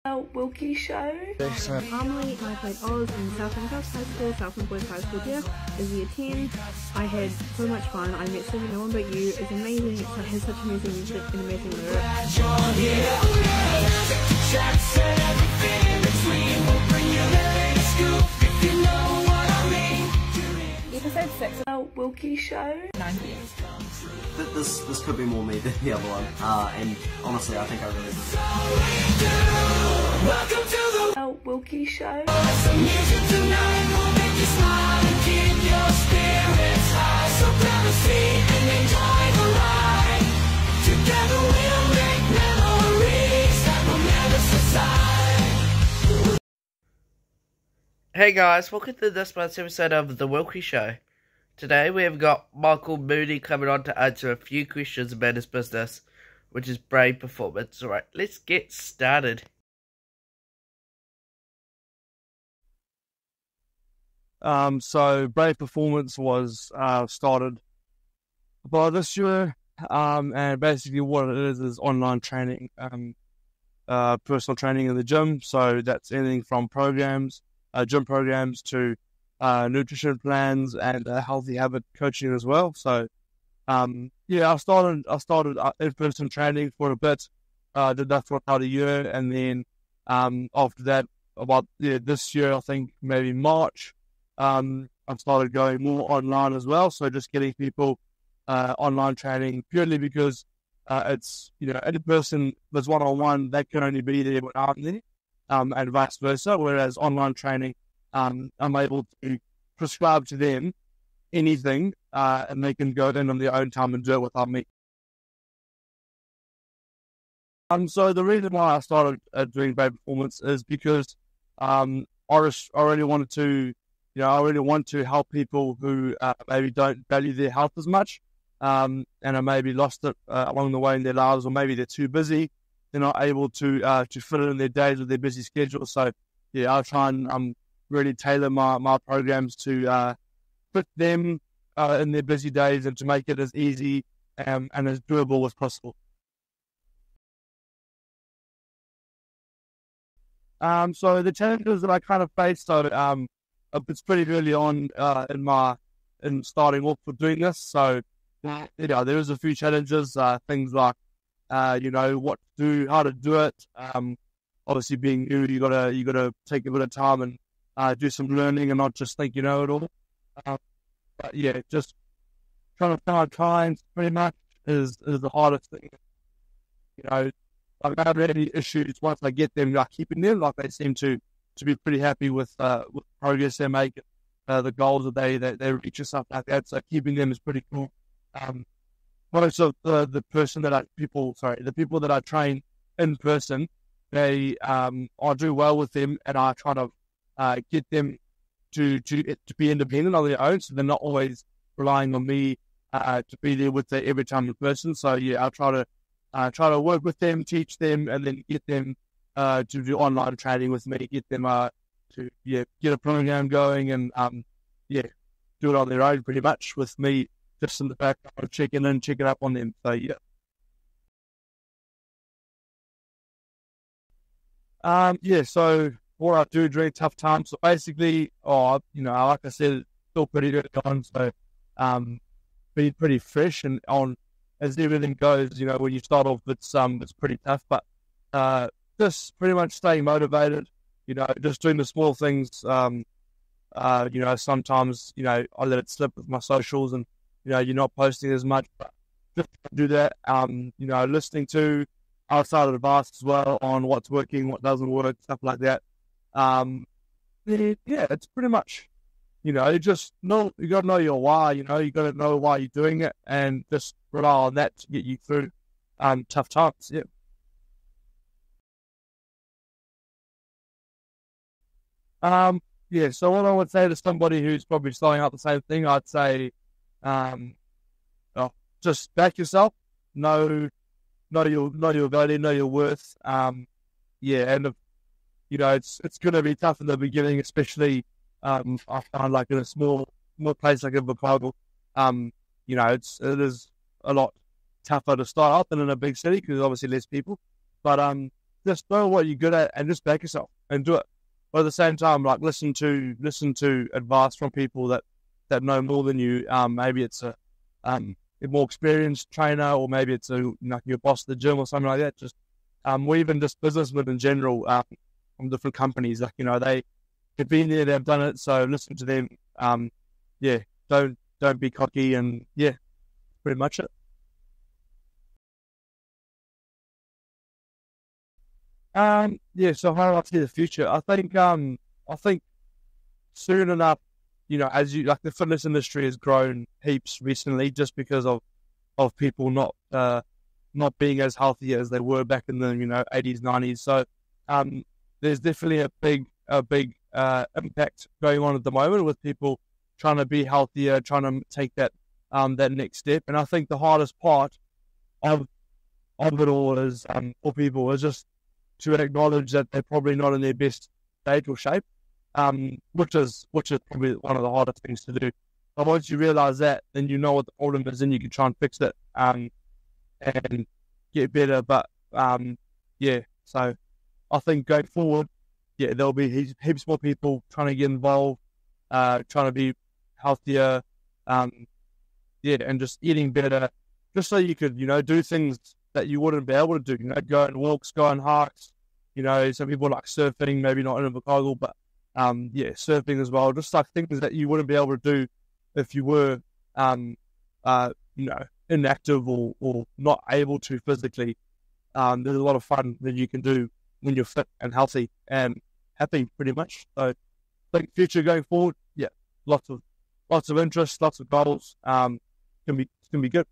Wilkie Show. Armley, and I played Oz in Southland Girls High School, Southland Boys High School here as year 10. I had so much fun. I met no one but you. It's amazing. It has such amazing music and amazing lyrics. Episode 6 of Wilkie Show. 9 years. This could be more me than the other one, and honestly I think I really Welcome to the Wilkie Show. Some music tonight will make you smile and keep your spirits high. So grab a seat and enjoy the ride. Together we'll make memories that will never subside. Hey guys, welcome to this month's episode of The Wilkie Show. Today we have got Michael Mooney coming on to answer a few questions about his business, which is brain performance. Alright, let's get started. So Brave Performance was started by this year, and basically what it is online training, personal training in the gym. So that's anything from programs, gym programs to nutrition plans and healthy habit coaching as well. So I started in-person training for a bit, did that for about a year, and then after that, this year I think maybe March. I've started going more online as well, so just getting people online training purely because it's, any person that's one-on-one, that can only be there when I'm there, and vice versa, whereas online training, I'm able to prescribe to them anything, and they can go in on their own time and do it without me. So the reason why I started doing Brave Performance is because I really wanted to I really want to help people who maybe don't value their health as much, and are maybe lost it along the way in their lives, or maybe they're too busy, they're not able to fit it in their days with their busy schedule. So I'll try and really tailor my programs to fit them in their busy days and to make it as easy and as doable as possible. So the challenges that I kind of faced, it's pretty early on in starting off with doing this. So, there is a few challenges, things like, what to do, how to do it. Obviously being new, you gotta take a bit of time and do some learning and not just think you know it all. Just trying to find clients pretty much is the hardest thing. Like I haven't had any issues once I get them, like keeping them, like they seem to be pretty happy with progress they make, the goals that they reach and stuff like that. So keeping them is pretty cool. Most of the people that I train in person, I do well with them, and I try to get them to be independent on their own, so they're not always relying on me to be there with them every time in person. So I'll try to work with them, teach them, and then get them to do online training with me, get them to get a program going, and do it on their own pretty much with me just in the background, checking up on them. So so what I do during tough times, so basically, like I said, still pretty early on, so be pretty fresh and on as everything goes. When you start off, it's pretty tough, but just pretty much staying motivated, just doing the small things. Sometimes, I let it slip with my socials and, you're not posting as much, but just do that. Listening to outside advice as well on what's working, what doesn't work, stuff like that. It's pretty much, you got to know your why, you got to know why you're doing it and just rely on that to get you through tough times. So what I would say to somebody who's probably starting out the same thing, I'd say, just back yourself, know your value, know your worth. And if, it's going to be tough in the beginning, especially I found like in a small place like Invercargill, it is a lot tougher to start out than in a big city because obviously less people. But just know what you're good at and just back yourself and do it. But at the same time, like listen to advice from people that know more than you. Maybe it's a more experienced trainer, or maybe it's your boss at the gym or something like that. Just or even just businessmen in general from different companies. Like they have been there, they've done it. So listen to them. Don't be cocky, and pretty much it. So how do I see the future? I think soon enough, as the fitness industry has grown heaps recently, just because of people not being as healthy as they were back in the 80s, 90s. So there's definitely a big impact going on at the moment with people trying to be healthier, trying to take that next step. And I think the hardest part of it all is for people is just to acknowledge that they're probably not in their best state or shape, which is probably one of the hardest things to do. But once you realize that, then you know what the problem is, and you can try and fix it and get better. But so I think going forward, there'll be heaps more people trying to get involved, trying to be healthier, and just eating better, just so you could do things that you wouldn't be able to do. Go on walks, go on hikes. Some people like surfing, maybe not in a Invercargill, but surfing as well. Just like things that you wouldn't be able to do if you were inactive or not able to physically. There's a lot of fun that you can do when you're fit and healthy and happy, pretty much. So I think future going forward, lots of interests, lots of goals. Can be good.